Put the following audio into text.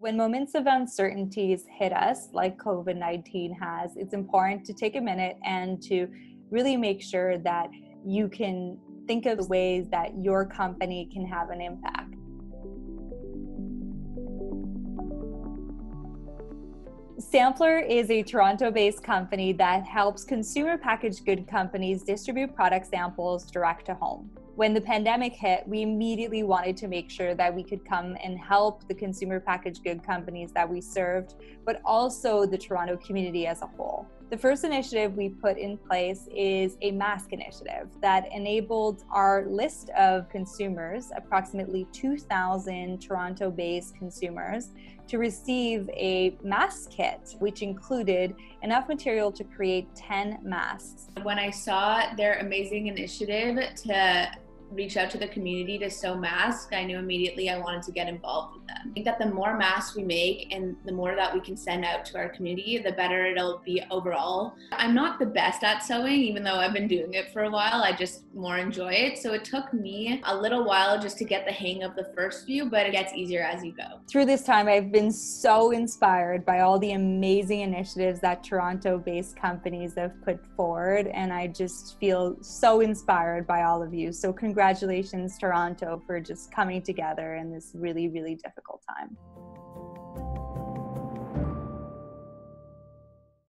When moments of uncertainties hit us, like COVID-19 has, it's important to take a minute and to really make sure that you can think of ways that your company can have an impact. Sampler is a Toronto-based company that helps consumer packaged good companies distribute product samples direct to home. When the pandemic hit, we immediately wanted to make sure that we could come and help the consumer packaged good companies that we served, but also the Toronto community as a whole. The first initiative we put in place is a mask initiative that enabled our list of consumers, approximately 2,000 Toronto-based consumers, to receive a mask kit, which included enough material to create 10 masks. When I saw their amazing initiative to reach out to the community to sew masks, I knew immediately I wanted to get involved with them. I think that the more masks we make and the more that we can send out to our community, the better it'll be overall. I'm not the best at sewing, even though I've been doing it for a while. I just more enjoy it. So it took me a little while just to get the hang of the first few, but it gets easier as you go. Through this time, I've been so inspired by all the amazing initiatives that Toronto-based companies have put forward, and I just feel so inspired by all of you. So congratulations, Toronto, for just coming together in this really, really difficult time.